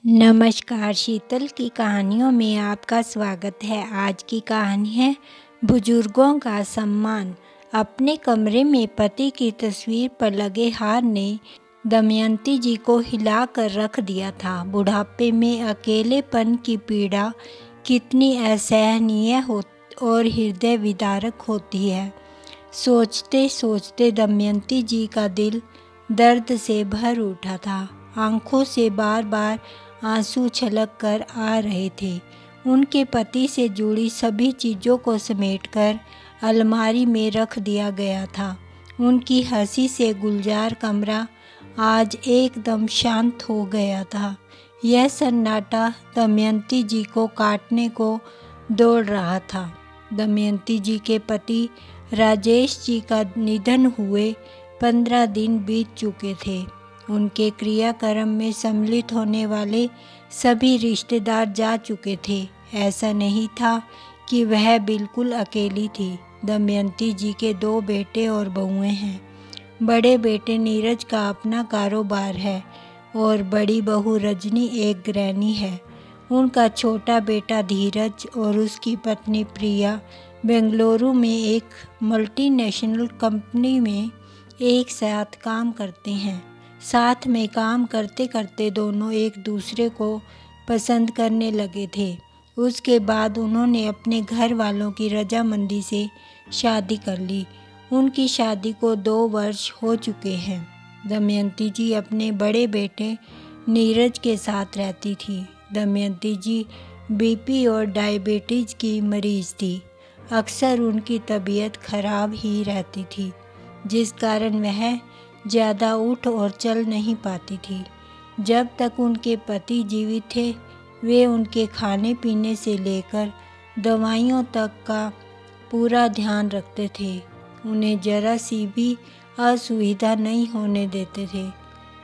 नमस्कार, शीतल की कहानियों में आपका स्वागत है। आज की कहानी है बुजुर्गों का सम्मान। अपने कमरे में पति की तस्वीर पर लगे हार ने दमयंती जी को हिला कर रख दिया था। बुढ़ापे में अकेलेपन की पीड़ा कितनी असहनीय और हृदय विदारक होती है। सोचते सोचते दमयंती जी का दिल दर्द से भर उठा था। आंखों से बार बार आंसू छलक कर आ रहे थे। उनके पति से जुड़ी सभी चीज़ों को समेटकर अलमारी में रख दिया गया था। उनकी हंसी से गुलजार कमरा आज एकदम शांत हो गया था। यह सन्नाटा दमयंती जी को काटने को दौड़ रहा था। दमयंती जी के पति राजेश जी का निधन हुए 15 दिन बीत चुके थे। उनके क्रियाक्रम में सम्मिलित होने वाले सभी रिश्तेदार जा चुके थे। ऐसा नहीं था कि वह बिल्कुल अकेली थी। दमयंती जी के 2 बेटे और बहुएं हैं। बड़े बेटे नीरज का अपना कारोबार है और बड़ी बहू रजनी एक गृहिणी है। उनका छोटा बेटा धीरज और उसकी पत्नी प्रिया बेंगलुरु में एक मल्टीनेशनल कंपनी में एक साथ काम करते हैं। साथ में काम करते करते दोनों एक दूसरे को पसंद करने लगे थे। उसके बाद उन्होंने अपने घर वालों की रजामंदी से शादी कर ली। उनकी शादी को 2 वर्ष हो चुके हैं। दमयंती जी अपने बड़े बेटे नीरज के साथ रहती थी। दमयंती जी बीपी और डायबिटीज़ की मरीज थी। अक्सर उनकी तबीयत खराब ही रहती थी, जिस कारण वह ज़्यादा उठ और चल नहीं पाती थी। जब तक उनके पति जीवित थे, वे उनके खाने पीने से लेकर दवाइयों तक का पूरा ध्यान रखते थे। उन्हें जरा सी भी असुविधा नहीं होने देते थे।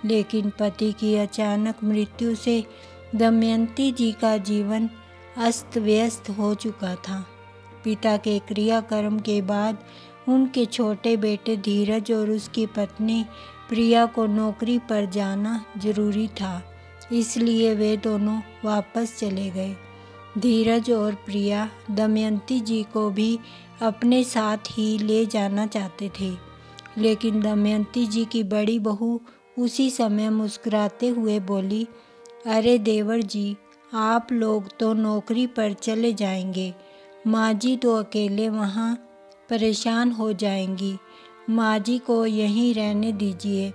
लेकिन पति की अचानक मृत्यु से दमयंती जी का जीवन अस्त व्यस्त हो चुका था। पिता के क्रियाक्रम के बाद उनके छोटे बेटे धीरज और उसकी पत्नी प्रिया को नौकरी पर जाना जरूरी था, इसलिए वे दोनों वापस चले गए। धीरज और प्रिया दमयंती जी को भी अपने साथ ही ले जाना चाहते थे, लेकिन दमयंती जी की बड़ी बहू उसी समय मुस्कुराते हुए बोली, अरे देवर जी, आप लोग तो नौकरी पर चले जाएंगे, माँ जी तो अकेले वहाँ परेशान हो जाएंगी। माँ जी को यहीं रहने दीजिए,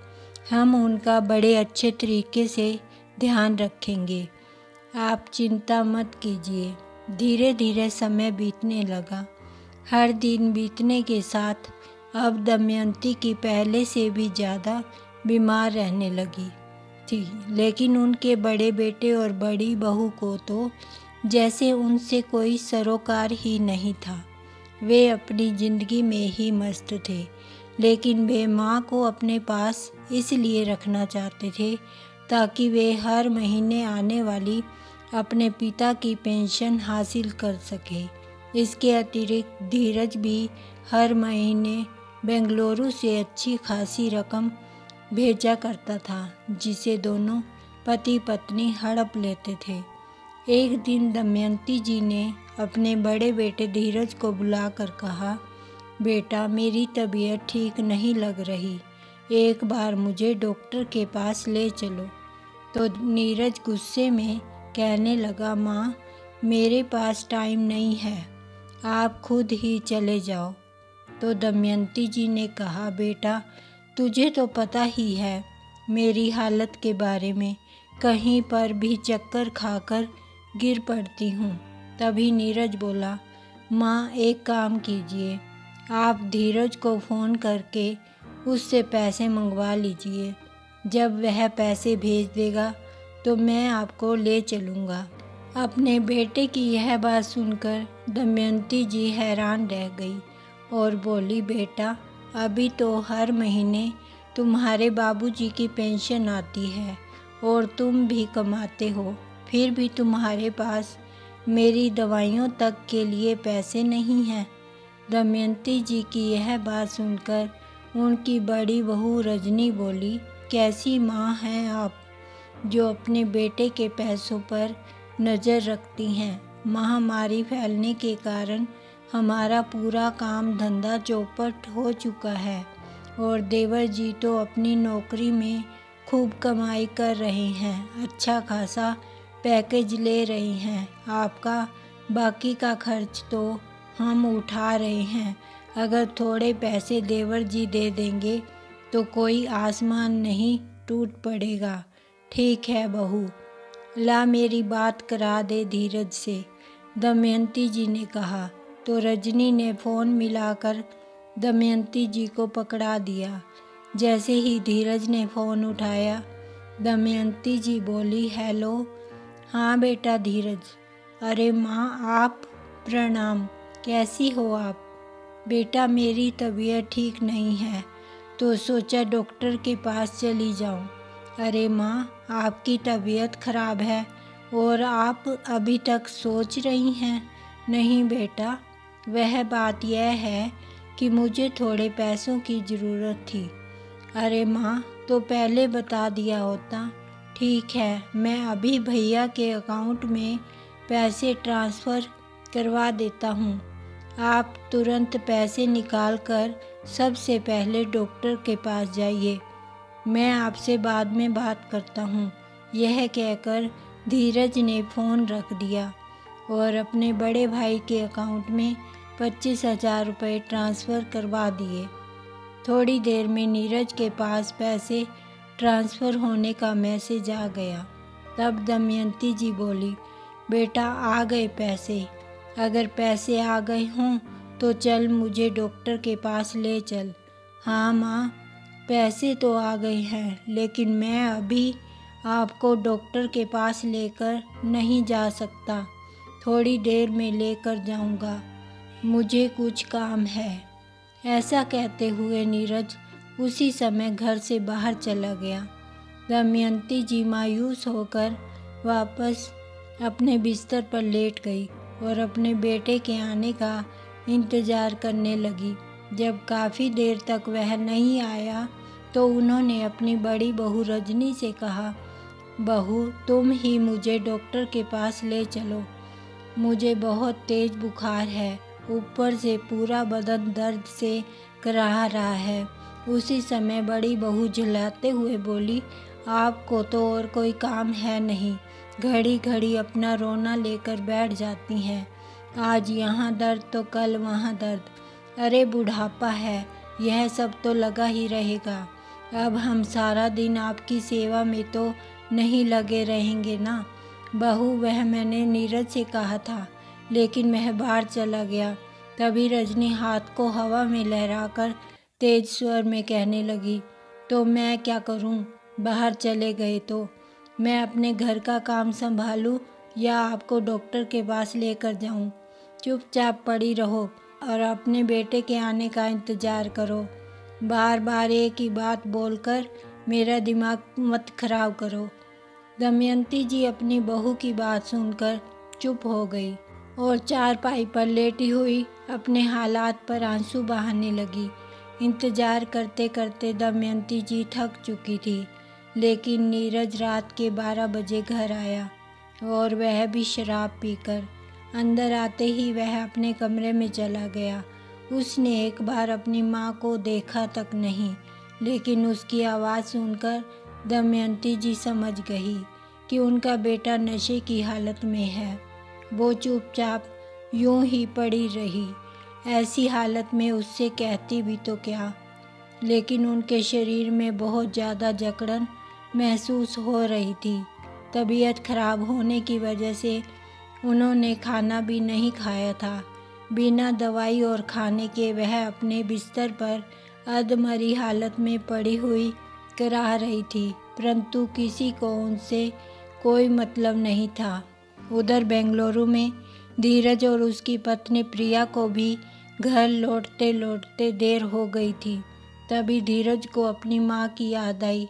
हम उनका बड़े अच्छे तरीके से ध्यान रखेंगे, आप चिंता मत कीजिए। धीरे धीरे समय बीतने लगा। हर दिन बीतने के साथ अब दमयंती की पहले से भी ज़्यादा बीमार रहने लगी थी, लेकिन उनके बड़े बेटे और बड़ी बहू को तो जैसे उनसे कोई सरोकार ही नहीं था। वे अपनी ज़िंदगी में ही मस्त थे, लेकिन वे माँ को अपने पास इसलिए रखना चाहते थे ताकि वे हर महीने आने वाली अपने पिता की पेंशन हासिल कर सके। इसके अतिरिक्त धीरज भी हर महीने बेंगलुरु से अच्छी खासी रकम भेजा करता था, जिसे दोनों पति पत्नी हड़प लेते थे। एक दिन दमयंती जी ने अपने बड़े बेटे धीरज को बुलाकर कहा, बेटा, मेरी तबीयत ठीक नहीं लग रही, एक बार मुझे डॉक्टर के पास ले चलो। तो नीरज गुस्से में कहने लगा, माँ, मेरे पास टाइम नहीं है, आप खुद ही चले जाओ। तो दमयंती जी ने कहा, बेटा, तुझे तो पता ही है मेरी हालत के बारे में, कहीं पर भी चक्कर खाकर गिर पड़ती हूँ। तभी नीरज बोला, माँ, एक काम कीजिए, आप धीरज को फ़ोन करके उससे पैसे मंगवा लीजिए। जब वह पैसे भेज देगा तो मैं आपको ले चलूँगा। अपने बेटे की यह बात सुनकर दमयंती जी हैरान रह गई और बोली, बेटा, अभी तो हर महीने तुम्हारे बाबूजी की पेंशन आती है और तुम भी कमाते हो, फिर भी तुम्हारे पास मेरी दवाइयों तक के लिए पैसे नहीं हैं। दमयंती जी की यह बात सुनकर उनकी बड़ी बहू रजनी बोली, कैसी माँ हैं आप, जो अपने बेटे के पैसों पर नज़र रखती हैं। महामारी फैलने के कारण हमारा पूरा काम धंधा चौपट हो चुका है और देवर जी तो अपनी नौकरी में खूब कमाई कर रहे हैं, अच्छा खासा पैकेज ले रहे हैं। आपका बाकी का खर्च तो हम उठा रहे हैं। अगर थोड़े पैसे देवर जी दे देंगे तो कोई आसमान नहीं टूट पड़ेगा। ठीक है बहू, ला मेरी बात करा दे धीरज से, दमयंती जी ने कहा। तो रजनी ने फ़ोन मिलाकर दमयंती जी को पकड़ा दिया। जैसे ही धीरज ने फ़ोन उठाया, दमयंती जी बोली, हेलो। हाँ बेटा धीरज। अरे माँ आप, प्रणाम, कैसी हो आप? बेटा मेरी तबीयत ठीक नहीं है तो सोचा डॉक्टर के पास चली जाऊं। अरे माँ आपकी तबीयत खराब है और आप अभी तक सोच रही हैं? नहीं बेटा, वह बात यह है कि मुझे थोड़े पैसों की ज़रूरत थी। अरे माँ तो पहले बता दिया होता। ठीक है, मैं अभी भैया के अकाउंट में पैसे ट्रांसफ़र करवा देता हूँ। आप तुरंत पैसे निकाल कर सबसे पहले डॉक्टर के पास जाइए, मैं आपसे बाद में बात करता हूँ। यह कहकर धीरज ने फ़ोन रख दिया और अपने बड़े भाई के अकाउंट में 25,000 रुपये ट्रांसफ़र करवा दिए। थोड़ी देर में नीरज के पास पैसे ट्रांसफ़र होने का मैसेज आ गया। तब दमयंती जी बोली, बेटा आ गए पैसे। अगर पैसे आ गए हों तो चल मुझे डॉक्टर के पास ले चल। हाँ माँ, पैसे तो आ गए हैं लेकिन मैं अभी आपको डॉक्टर के पास लेकर नहीं जा सकता। थोड़ी देर में लेकर जाऊंगा, मुझे कुछ काम है। ऐसा कहते हुए नीरज उसी समय घर से बाहर चला गया। दमयंती जी मायूस होकर वापस अपने बिस्तर पर लेट गई और अपने बेटे के आने का इंतज़ार करने लगी। जब काफ़ी देर तक वह नहीं आया तो उन्होंने अपनी बड़ी बहू रजनी से कहा, बहू तुम ही मुझे डॉक्टर के पास ले चलो, मुझे बहुत तेज़ बुखार है, ऊपर से पूरा बदन दर्द से कराह रहा है। उसी समय बड़ी बहू झुलाते हुए बोली, आपको तो और कोई काम है नहीं, घड़ी घड़ी अपना रोना लेकर बैठ जाती हैं। आज यहाँ दर्द तो कल वहाँ दर्द। अरे बुढ़ापा है, यह सब तो लगा ही रहेगा। अब हम सारा दिन आपकी सेवा में तो नहीं लगे रहेंगे ना। बहू वह मैंने नीरज से कहा था लेकिन वह बाहर चला गया। तभी रजनी हाथ को हवा में लहराकर तेज स्वर में कहने लगी, तो मैं क्या करूं? बाहर चले गए तो मैं अपने घर का काम संभालूं या आपको डॉक्टर के पास लेकर जाऊं? चुपचाप पड़ी रहो और अपने बेटे के आने का इंतज़ार करो। बार बार एक ही बात बोलकर मेरा दिमाग मत खराब करो। दमयंती जी अपनी बहू की बात सुनकर चुप हो गई और चारपाई पर लेटी हुई अपने हालात पर आंसू बहाने लगी। इंतज़ार करते करते दमयंती जी थक चुकी थी, लेकिन नीरज रात के 12 बजे घर आया और वह भी शराब पीकर। अंदर आते ही वह अपने कमरे में चला गया। उसने एक बार अपनी माँ को देखा तक नहीं, लेकिन उसकी आवाज़ सुनकर दमयंती जी समझ गई कि उनका बेटा नशे की हालत में है। वो चुपचाप यूं ही पड़ी रही। ऐसी हालत में उससे कहती भी तो क्या, लेकिन उनके शरीर में बहुत ज़्यादा जकड़न महसूस हो रही थी। तबीयत खराब होने की वजह से उन्होंने खाना भी नहीं खाया था। बिना दवाई और खाने के वह अपने बिस्तर पर अधमरी हालत में पड़ी हुई कराह रही थी, परंतु किसी को उनसे कोई मतलब नहीं था। उधर बेंगलुरु में धीरज और उसकी पत्नी प्रिया को भी घर लौटते लौटते देर हो गई थी। तभी धीरज को अपनी माँ की याद आई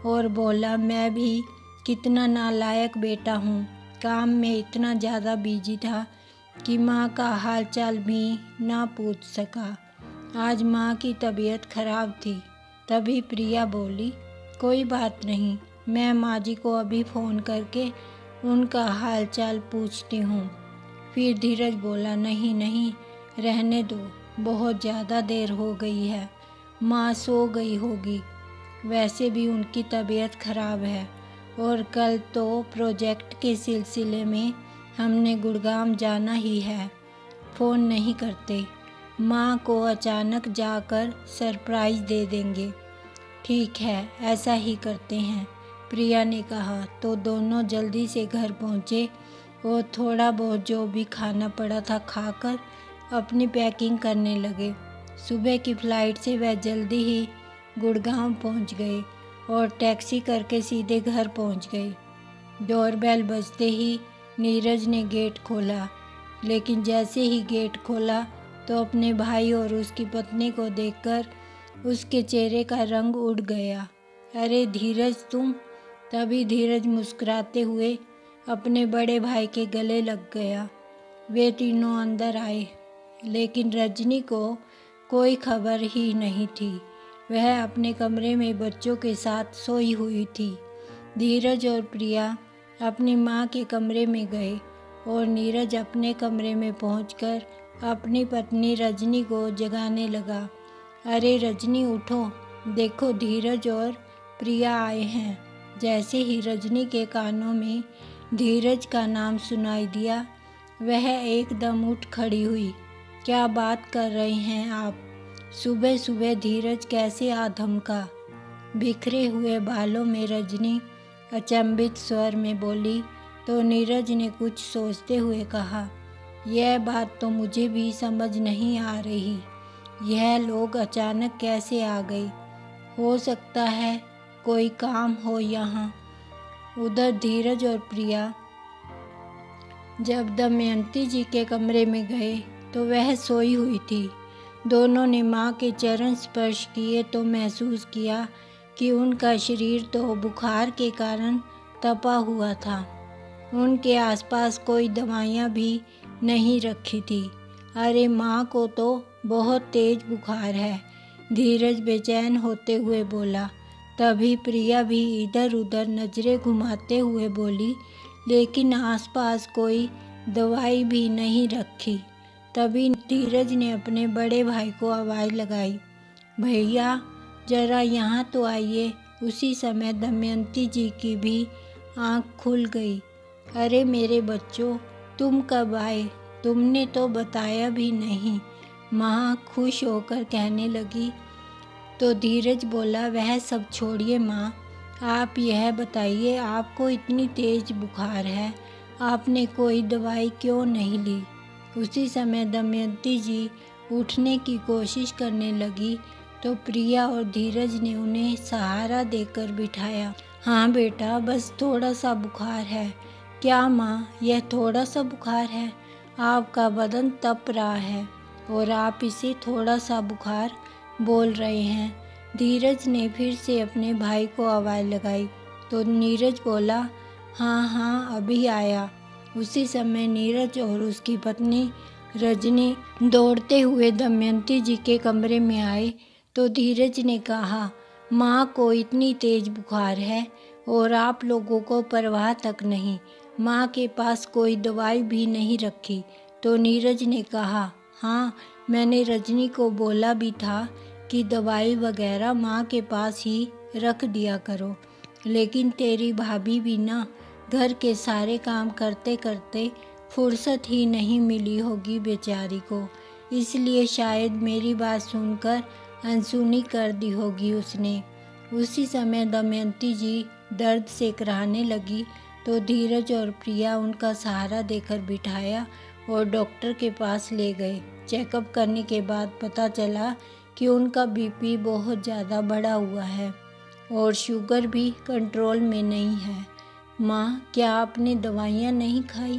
और बोला, मैं भी कितना नालायक बेटा हूँ, काम में इतना ज़्यादा बिजी था कि माँ का हालचाल भी ना पूछ सका। आज माँ की तबीयत खराब थी। तभी प्रिया बोली, कोई बात नहीं, मैं माँ जी को अभी फ़ोन करके उनका हाल चाल पूछती हूँ। फिर धीरज बोला, नहीं नहीं, रहने दो, बहुत ज़्यादा देर हो गई है, माँ सो गई होगी। वैसे भी उनकी तबीयत ख़राब है और कल तो प्रोजेक्ट के सिलसिले में हमने गुड़गांव जाना ही है। फ़ोन नहीं करते, माँ को अचानक जाकर सरप्राइज़ दे देंगे। ठीक है, ऐसा ही करते हैं, प्रिया ने कहा। तो दोनों जल्दी से घर पहुँचे और थोड़ा बहुत जो भी खाना पड़ा था खाकर अपनी पैकिंग करने लगे। सुबह की फ़्लाइट से वह जल्दी ही गुड़गांव पहुँच गए और टैक्सी करके सीधे घर पहुँच गए। डोरबेल बजते ही नीरज ने गेट खोला, लेकिन जैसे ही गेट खोला तो अपने भाई और उसकी पत्नी को देखकर उसके चेहरे का रंग उड़ गया। अरे धीरज, तुम? तभी धीरज मुस्कुराते हुए अपने बड़े भाई के गले लग गया। वे तीनों अंदर आए, लेकिन रजनी को कोई खबर ही नहीं थी। वह अपने कमरे में बच्चों के साथ सोई हुई थी। धीरज और प्रिया अपनी माँ के कमरे में गए और नीरज अपने कमरे में पहुंचकर अपनी पत्नी रजनी को जगाने लगा। अरे रजनी, उठो, देखो धीरज और प्रिया आए हैं। जैसे ही रजनी के कानों में धीरज का नाम सुनाई दिया, वह एकदम उठ खड़ी हुई। क्या बात कर रहे हैं आप? सुबह सुबह धीरज कैसे आ धमका? बिखरे हुए बालों में रजनी अचंभित स्वर में बोली। तो नीरज ने कुछ सोचते हुए कहा, यह बात तो मुझे भी समझ नहीं आ रही। यह लोग अचानक कैसे आ गए? हो सकता है कोई काम हो यहाँ। उधर धीरज और प्रिया जब दमयंती जी के कमरे में गए तो वह सोई हुई थी। दोनों ने माँ के चरण स्पर्श किए तो महसूस किया कि उनका शरीर तो बुखार के कारण तपा हुआ था। उनके आसपास कोई दवाइयाँ भी नहीं रखी थी। अरे माँ को तो बहुत तेज बुखार है, धीरज बेचैन होते हुए बोला। तभी प्रिया भी इधर उधर नज़रें घुमाते हुए बोली, लेकिन आसपास कोई दवाई भी नहीं रखी। तभी धीरज ने अपने बड़े भाई को आवाज़ लगाई, भैया जरा यहाँ तो आइए। उसी समय दमयंती जी की भी आँख खुल गई। अरे मेरे बच्चों, तुम कब आए? तुमने तो बताया भी नहीं, माँ खुश होकर कहने लगी। तो धीरज बोला, वह सब छोड़िए माँ, आप यह बताइए, आपको इतनी तेज बुखार है, आपने कोई दवाई क्यों नहीं ली? उसी समय दमयंती जी उठने की कोशिश करने लगी तो प्रिया और धीरज ने उन्हें सहारा देकर बिठाया। हाँ बेटा, बस थोड़ा सा बुखार है। क्या माँ, यह थोड़ा सा बुखार है? आपका बदन तप रहा है और आप इसे थोड़ा सा बुखार बोल रहे हैं। धीरज ने फिर से अपने भाई को आवाज़ लगाई तो नीरज बोला, हाँ हाँ अभी आया। उसी समय नीरज और उसकी पत्नी रजनी दौड़ते हुए दमयंती जी के कमरे में आए तो धीरज ने कहा, माँ को इतनी तेज बुखार है और आप लोगों को परवाह तक नहीं, माँ के पास कोई दवाई भी नहीं रखी। तो नीरज ने कहा, हाँ मैंने रजनी को बोला भी था कि दवाई वगैरह माँ के पास ही रख दिया करो, लेकिन तेरी भाभी भी ना घर के सारे काम करते करते फुर्सत ही नहीं मिली होगी बेचारी को, इसलिए शायद मेरी बात सुनकर अनसुनी कर दी होगी उसने। उसी समय दमयंती जी दर्द से कराहने लगी तो धीरज और प्रिया उनका सहारा देकर बिठाया और डॉक्टर के पास ले गए। चेकअप करने के बाद पता चला कि उनका बीपी बहुत ज़्यादा बढ़ा हुआ है और शुगर भी कंट्रोल में नहीं है। माँ, क्या आपने दवाइयाँ नहीं खाई?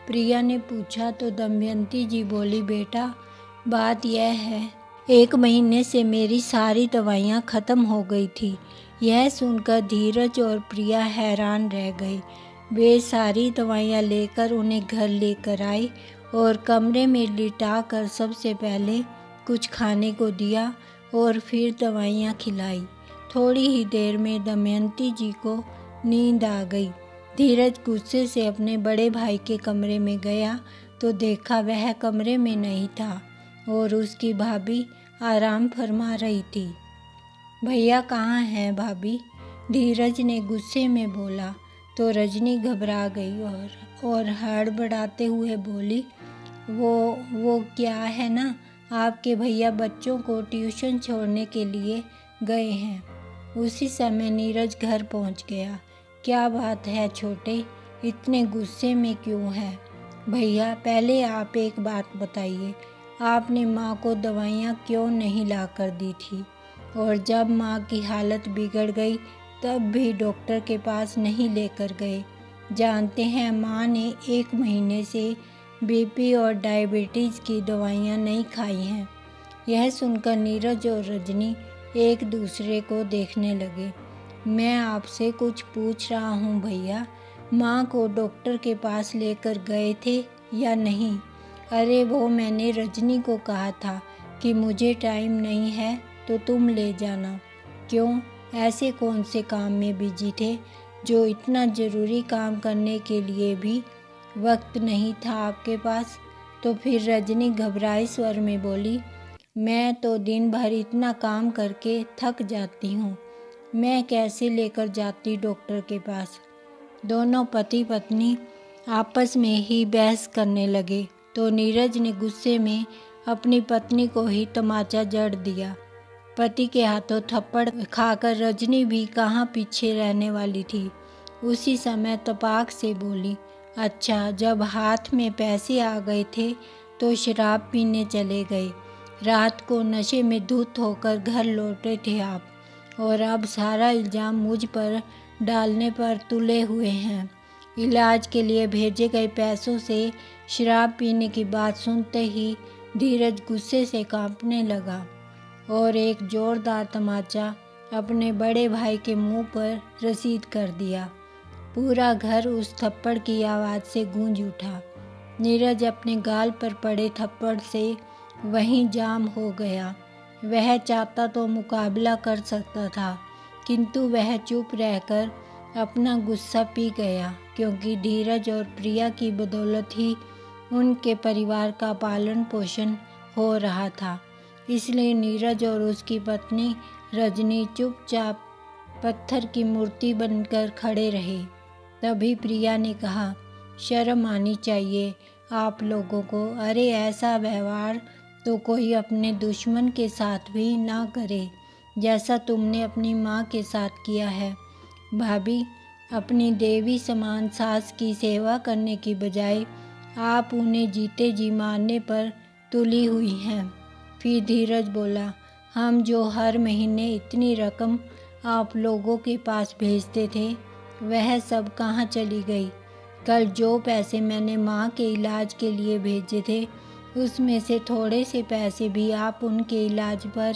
प्रिया ने पूछा तो दमयंती जी बोली, बेटा बात यह है, 1 महीने से मेरी सारी दवाइयाँ ख़त्म हो गई थी। यह सुनकर धीरज और प्रिया हैरान रह गए। वे सारी दवाइयाँ लेकर उन्हें घर लेकर आए और कमरे में लिटाकर सबसे पहले कुछ खाने को दिया और फिर दवाइयाँ खिलाई। थोड़ी ही देर में दमयंती जी को नींद आ गई। धीरज गुस्से से अपने बड़े भाई के कमरे में गया तो देखा वह कमरे में नहीं था और उसकी भाभी आराम फरमा रही थी। भैया कहाँ हैं भाभी? धीरज ने गुस्से में बोला तो रजनी घबरा गई और हड़बड़ाते हुए बोली, वो क्या है ना, आपके भैया बच्चों को ट्यूशन छोड़ने के लिए गए हैं। उसी समय नीरज घर पहुंच गया। क्या बात है छोटे, इतने गुस्से में क्यों है? भैया पहले आप एक बात बताइए, आपने माँ को दवाइयाँ क्यों नहीं ला कर दी थी? और जब माँ की हालत बिगड़ गई तब भी डॉक्टर के पास नहीं लेकर गए। जानते हैं माँ ने 1 महीने से बीपी और डायबिटीज़ की दवाइयाँ नहीं खाई हैं। यह सुनकर नीरज और रजनी एक दूसरे को देखने लगे। मैं आपसे कुछ पूछ रहा हूँ भैया, माँ को डॉक्टर के पास लेकर गए थे या नहीं? अरे वो मैंने रजनी को कहा था कि मुझे टाइम नहीं है तो तुम ले जाना। क्यों, ऐसे कौन से काम में बिजी थे जो इतना ज़रूरी काम करने के लिए भी वक्त नहीं था आपके पास? तो फिर रजनी घबराए स्वर में बोली, मैं तो दिन भर इतना काम करके थक जाती हूँ, मैं कैसे लेकर जाती डॉक्टर के पास? दोनों पति पत्नी आपस में ही बहस करने लगे तो नीरज ने गुस्से में अपनी पत्नी को ही तमाचा जड़ दिया। पति के हाथों थप्पड़ खाकर रजनी भी कहाँ पीछे रहने वाली थी। उसी समय तपाक से बोली, अच्छा जब हाथ में पैसे आ गए थे तो शराब पीने चले गए। रात को नशे में धुत होकर घर लौटे थे आप, और अब सारा इल्ज़ाम मुझ पर डालने पर तुले हुए हैं। इलाज के लिए भेजे गए पैसों से शराब पीने की बात सुनते ही धीरज गुस्से से कांपने लगा और एक जोरदार तमाचा अपने बड़े भाई के मुंह पर रसीद कर दिया। पूरा घर उस थप्पड़ की आवाज़ से गूंज उठा। नीरज अपने गाल पर पड़े थप्पड़ से वहीं जाम हो गया। वह चाहता तो मुकाबला कर सकता था, किंतु वह चुप रहकर अपना गुस्सा पी गया, क्योंकि धीरज और प्रिया की बदौलत ही उनके परिवार का पालन पोषण हो रहा था। इसलिए नीरज और उसकी पत्नी रजनी चुपचाप पत्थर की मूर्ति बनकर खड़े रहे। तभी प्रिया ने कहा, शर्म आनी चाहिए आप लोगों को। अरे ऐसा व्यवहार तो कोई अपने दुश्मन के साथ भी ना करे जैसा तुमने अपनी माँ के साथ किया है। भाभी, अपनी देवी समान सास की सेवा करने की बजाय आप उन्हें जीते जी मारने पर तुली हुई हैं। फिर धीरज बोला, हम जो हर महीने इतनी रकम आप लोगों के पास भेजते थे वह सब कहाँ चली गई? कल जो पैसे मैंने माँ के इलाज के लिए भेजे थे उसमें से थोड़े से पैसे भी आप उनके इलाज पर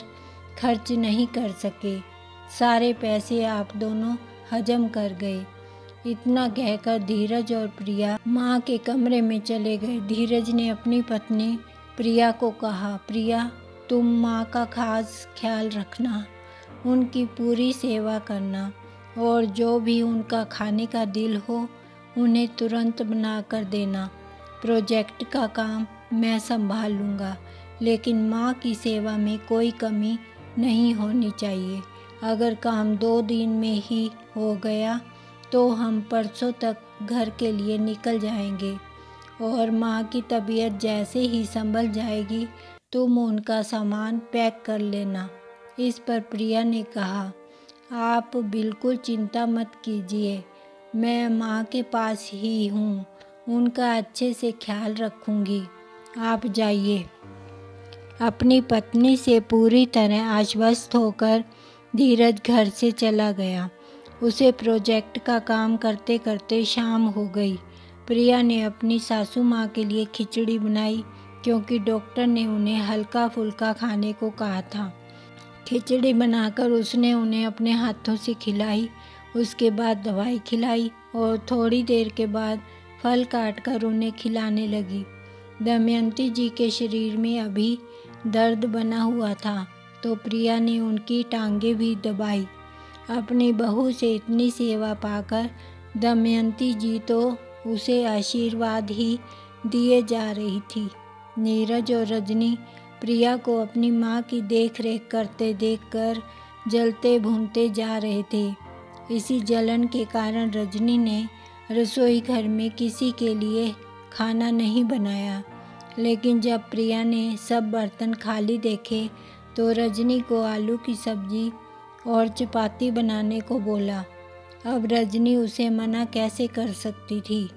खर्च नहीं कर सके। सारे पैसे आप दोनों हजम कर गए। इतना कहकर धीरज और प्रिया माँ के कमरे में चले गए। धीरज ने अपनी पत्नी प्रिया को कहा, प्रिया तुम माँ का खास ख्याल रखना, उनकी पूरी सेवा करना और जो भी उनका खाने का दिल हो उन्हें तुरंत बना कर देना। प्रोजेक्ट का काम मैं संभाल लूँगा, लेकिन माँ की सेवा में कोई कमी नहीं होनी चाहिए। अगर काम 2 दिन में ही हो गया तो हम परसों तक घर के लिए निकल जाएंगे और माँ की तबीयत जैसे ही संभल जाएगी तुम उनका सामान पैक कर लेना। इस पर प्रिया ने कहा, आप बिल्कुल चिंता मत कीजिए, मैं माँ के पास ही हूँ, उनका अच्छे से ख्याल रखूँगी, आप जाइए। अपनी पत्नी से पूरी तरह आश्वस्त होकर धीरज घर से चला गया। उसे प्रोजेक्ट का काम करते करते शाम हो गई। प्रिया ने अपनी सासू माँ के लिए खिचड़ी बनाई, क्योंकि डॉक्टर ने उन्हें हल्का फुल्का खाने को कहा था। खिचड़ी बनाकर उसने उन्हें अपने हाथों से खिलाई। उसके बाद दवाई खिलाई और थोड़ी देर के बाद फल काटकर उन्हें खिलाने लगी। दमयंती जी के शरीर में अभी दर्द बना हुआ था तो प्रिया ने उनकी टांगें भी दबाई। अपनी बहू से इतनी सेवा पाकर दमयंती जी तो उसे आशीर्वाद ही दिए जा रही थी। नीरज और रजनी प्रिया को अपनी माँ की देखरेख करते देखकर जलते भूनते जा रहे थे। इसी जलन के कारण रजनी ने रसोई घर में किसी के लिए खाना नहीं बनाया। लेकिन जब प्रिया ने सब बर्तन खाली देखे तो रजनी को आलू की सब्जी और चपाती बनाने को बोला। अब रजनी उसे मना कैसे कर सकती थी।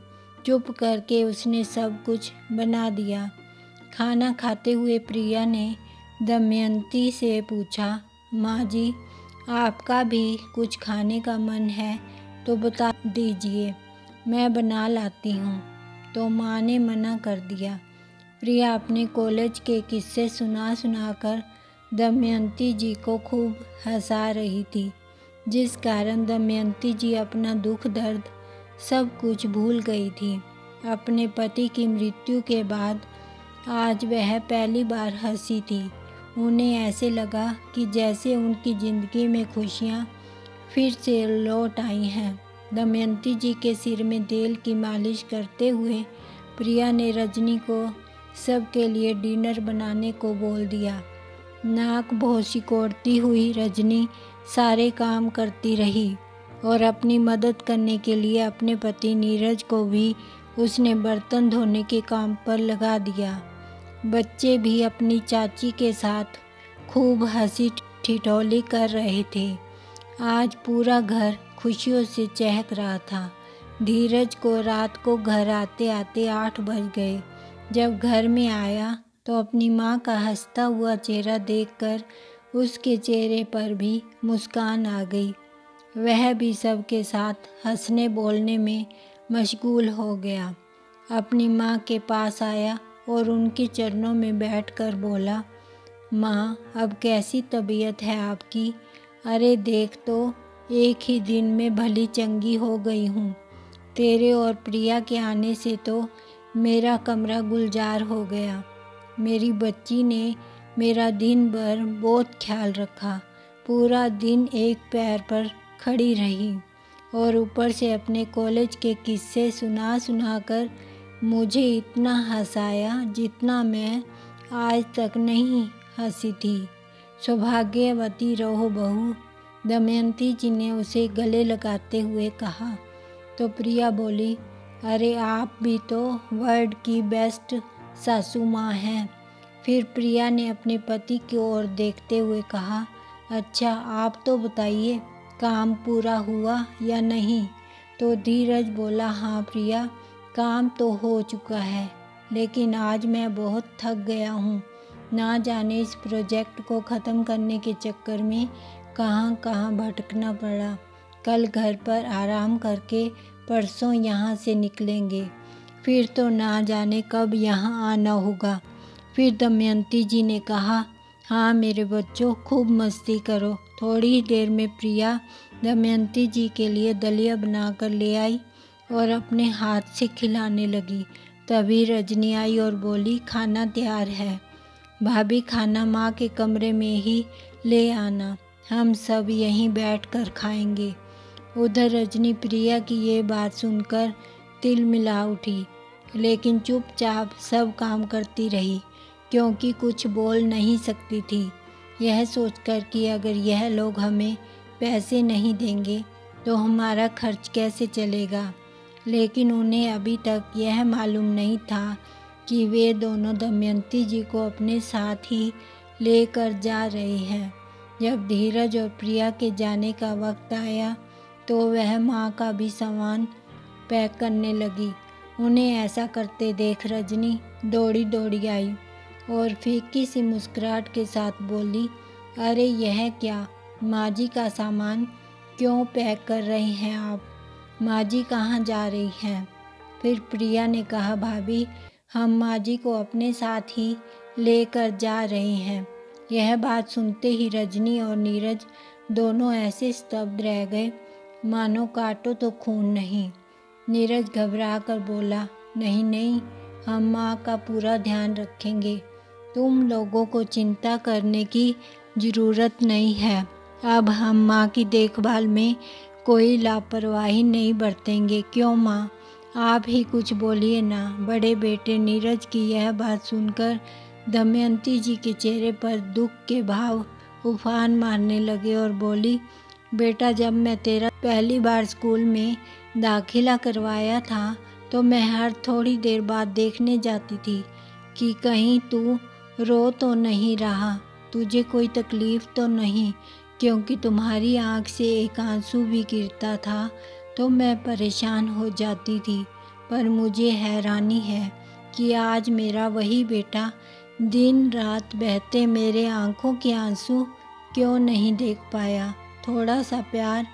चुप करके उसने सब कुछ बना दिया। खाना खाते हुए प्रिया ने दमयंती से पूछा, माँ जी, आपका भी कुछ खाने का मन है तो बता दीजिए, मैं बना लाती हूँ। तो माँ ने मना कर दिया। प्रिया अपने कॉलेज के किस्से सुना सुनाकर दमयंती जी को खूब हंसा रही थी, जिस कारण दमयंती जी अपना दुख दर्द सब कुछ भूल गई थी। अपने पति की मृत्यु के बाद आज वह पहली बार हंसी थी। उन्हें ऐसे लगा कि जैसे उनकी ज़िंदगी में खुशियाँ फिर से लौट आई हैं। दमयंती जी के सिर में तेल की मालिश करते हुए प्रिया ने रजनी को सबके लिए डिनर बनाने को बोल दिया। नाक भौं सिकोड़ती हुई रजनी सारे काम करती रही और अपनी मदद करने के लिए अपने पति नीरज को भी उसने बर्तन धोने के काम पर लगा दिया। बच्चे भी अपनी चाची के साथ खूब हंसी ठिठोली कर रहे थे। आज पूरा घर खुशियों से चहक रहा था। धीरज को रात को घर आते आते 8 बज गए। जब घर में आया तो अपनी माँ का हंसता हुआ चेहरा देखकर उसके चेहरे पर भी मुस्कान आ गई। वह भी सबके साथ हंसने बोलने में मशगूल हो गया। अपनी माँ के पास आया और उनके चरणों में बैठकर बोला, माँ, अब कैसी तबीयत है आपकी? अरे देख तो, एक ही दिन में भली चंगी हो गई हूँ। तेरे और प्रिया के आने से तो मेरा कमरा गुलजार हो गया। मेरी बच्ची ने मेरा दिन भर बहुत ख्याल रखा। पूरा दिन एक पैर पर खड़ी रही और ऊपर से अपने कॉलेज के किस्से सुना सुनाकर मुझे इतना हंसाया जितना मैं आज तक नहीं हंसी थी। सौभाग्यवती रहो बहू, दमयंती जी ने उसे गले लगाते हुए कहा। तो प्रिया बोली, अरे आप भी तो वर्ल्ड की बेस्ट सासू माँ हैं। फिर प्रिया ने अपने पति की ओर देखते हुए कहा, अच्छा आप तो बताइए, काम पूरा हुआ या नहीं? तो धीरज बोला, हाँ प्रिया, काम तो हो चुका है, लेकिन आज मैं बहुत थक गया हूँ। ना जाने इस प्रोजेक्ट को ख़त्म करने के चक्कर में कहाँ कहाँ भटकना पड़ा। कल घर पर आराम करके परसों यहाँ से निकलेंगे, फिर तो ना जाने कब यहाँ आना होगा। फिर दमयंती जी ने कहा, हाँ मेरे बच्चों, खूब मस्ती करो। थोड़ी ही देर में प्रिया दमयंती जी के लिए दलिया बनाकर ले आई और अपने हाथ से खिलाने लगी। तभी रजनी आई और बोली, खाना तैयार है भाभी, खाना माँ के कमरे में ही ले आना, हम सब यहीं बैठकर खाएंगे। उधर रजनी प्रिया की ये बात सुनकर तिलमिला उठी, लेकिन चुपचाप सब काम करती रही, क्योंकि कुछ बोल नहीं सकती थी। यह सोचकर कि अगर यह लोग हमें पैसे नहीं देंगे तो हमारा खर्च कैसे चलेगा। लेकिन उन्हें अभी तक यह मालूम नहीं था कि वे दोनों दमयंती जी को अपने साथ ही लेकर जा रहे हैं। जब धीरज और प्रिया के जाने का वक्त आया तो वह माँ का भी सामान पैक करने लगी। उन्हें ऐसा करते देख रजनी दौड़ी दौड़ी आई और फीकी सी मुस्कुराहट के साथ बोली, अरे यह क्या, माँ जी का सामान क्यों पैक कर रहे हैं आप? माँ जी कहाँ जा रही हैं? फिर प्रिया ने कहा, भाभी, हम माँ जी को अपने साथ ही लेकर जा रहे हैं। यह बात सुनते ही रजनी और नीरज दोनों ऐसे स्तब्ध रह गए मानो काटो तो खून नहीं। नीरज घबरा कर बोला, नहीं नहीं, हम माँ का पूरा ध्यान रखेंगे, तुम लोगों को चिंता करने की ज़रूरत नहीं है। अब हम माँ की देखभाल में कोई लापरवाही नहीं बरतेंगे। क्यों माँ, आप ही कुछ बोलिए ना। बड़े बेटे नीरज की यह बात सुनकर दमयंती जी के चेहरे पर दुख के भाव उफान मारने लगे और बोली, बेटा, जब मैं तेरा पहली बार स्कूल में दाखिला करवाया था तो मैं हर थोड़ी देर बाद देखने जाती थी कि कहीं तू रो तो नहीं रहा, तुझे कोई तकलीफ़ तो नहीं, क्योंकि तुम्हारी आँख से एक आंसू भी गिरता था तो मैं परेशान हो जाती थी। पर मुझे हैरानी है कि आज मेरा वही बेटा दिन रात बहते मेरे आँखों के आंसू क्यों नहीं देख पाया। थोड़ा सा प्यार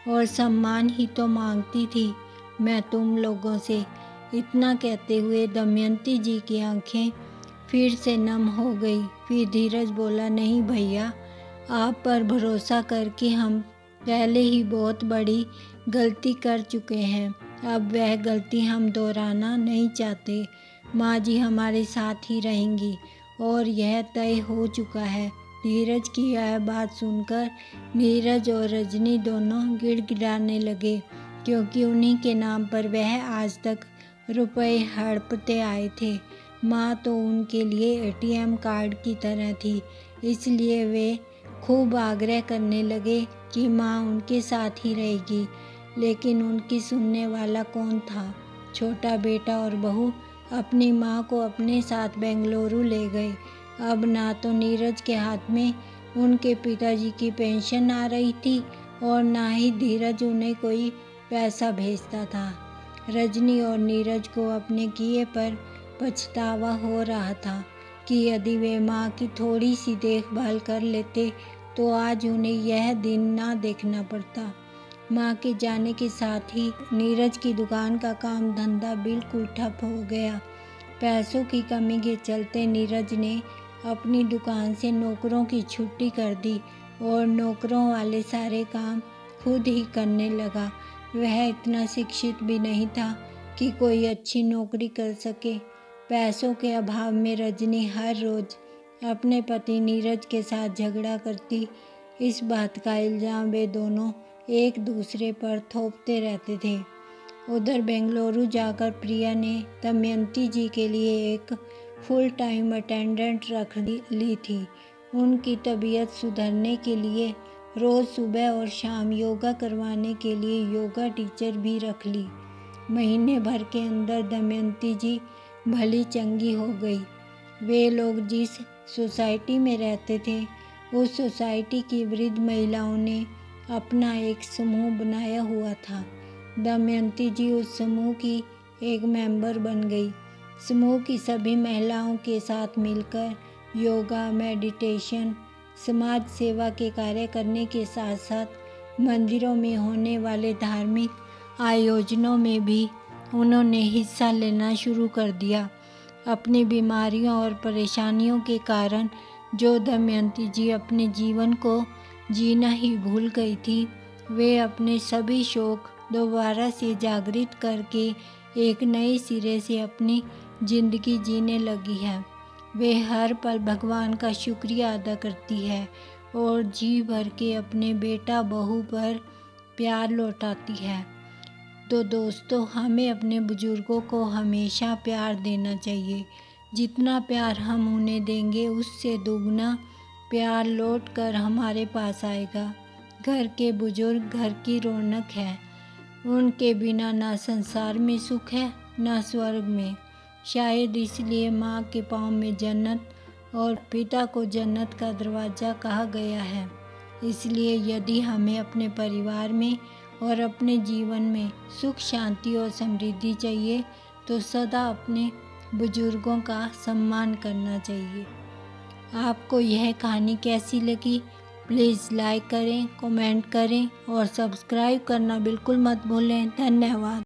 और सम्मान ही तो मांगती थी मैं तुम लोगों से। इतना कहते हुए दमयंती जी की आंखें फिर से नम हो गई। फिर धीरज बोला, नहीं भैया, आप पर भरोसा करके हम पहले ही बहुत बड़ी गलती कर चुके हैं। अब वह गलती हम दोहराना नहीं चाहते। माँ जी हमारे साथ ही रहेंगी और यह तय हो चुका है। धीरज की यह बात सुनकर नीरज और रजनी दोनों गिड़गिड़ाने लगे, क्योंकि उन्हीं के नाम पर वह आज तक रुपए हड़पते आए थे। माँ तो उनके लिए एटीएम कार्ड की तरह थी, इसलिए वे खूब आग्रह करने लगे कि माँ उनके साथ ही रहेगी। लेकिन उनकी सुनने वाला कौन था। छोटा बेटा और बहू अपनी माँ को अपने साथ बेंगलुरु ले गए। अब ना तो नीरज के हाथ में उनके पिताजी की पेंशन आ रही थी और ना ही धीरज उन्हें कोई पैसा भेजता था। रजनी और नीरज को अपने किए पर पछतावा हो रहा था कि यदि वे माँ की थोड़ी सी देखभाल कर लेते तो आज उन्हें यह दिन ना देखना पड़ता। माँ के जाने के साथ ही नीरज की दुकान का काम धंधा बिल्कुल ठप हो गया। पैसों की कमी के चलते नीरज ने अपनी दुकान से नौकरों की छुट्टी कर दी और नौकरों वाले सारे काम खुद ही करने लगा। वह इतना शिक्षित भी नहीं था कि कोई अच्छी नौकरी कर सके। पैसों के अभाव में रजनी हर रोज़ अपने पति नीरज के साथ झगड़ा करती। इस बात का इल्ज़ाम वे दोनों एक दूसरे पर थोपते रहते थे। उधर बेंगलुरु जाकर प्रिया ने दमयंती जी के लिए एक फुल टाइम अटेंडेंट रख ली थी। उनकी तबीयत सुधरने के लिए रोज़ सुबह और शाम योगा करवाने के लिए योगा टीचर भी रख ली। महीने भर के अंदर दमयंती जी भली चंगी हो गई। वे लोग जिस सोसाइटी में रहते थे उस सोसाइटी की वृद्ध महिलाओं ने अपना एक समूह बनाया हुआ था। दमयंती जी उस समूह की एक मेंबर बन गई। समूह की सभी महिलाओं के साथ मिलकर योगा, मेडिटेशन, समाज सेवा के कार्य करने के साथ साथ मंदिरों में होने वाले धार्मिक आयोजनों में भी उन्होंने हिस्सा लेना शुरू कर दिया। अपनी बीमारियों और परेशानियों के कारण जो दमयंती जी अपने जीवन को जीना ही भूल गई थी, वे अपने सभी शौक दोबारा से जागृत करके एक नए सिरे से अपनी ज़िंदगी जीने लगी है। वे हर पल भगवान का शुक्रिया अदा करती है और जी भर के अपने बेटा बहू पर प्यार लौटाती है। तो दोस्तों, हमें अपने बुज़ुर्गों को हमेशा प्यार देना चाहिए। जितना प्यार हम उन्हें देंगे उससे दुगना प्यार लौट कर हमारे पास आएगा। घर के बुज़ुर्ग घर की रौनक है। उनके बिना ना संसार में सुख है ना स्वर्ग में। शायद इसलिए माँ के पाँव में जन्नत और पिता को जन्नत का दरवाज़ा कहा गया है। इसलिए यदि हमें अपने परिवार में और अपने जीवन में सुख, शांति और समृद्धि चाहिए तो सदा अपने बुजुर्गों का सम्मान करना चाहिए। आपको यह कहानी कैसी लगी? प्लीज़ लाइक करें, कमेंट करें और सब्सक्राइब करना बिल्कुल मत भूलें। धन्यवाद।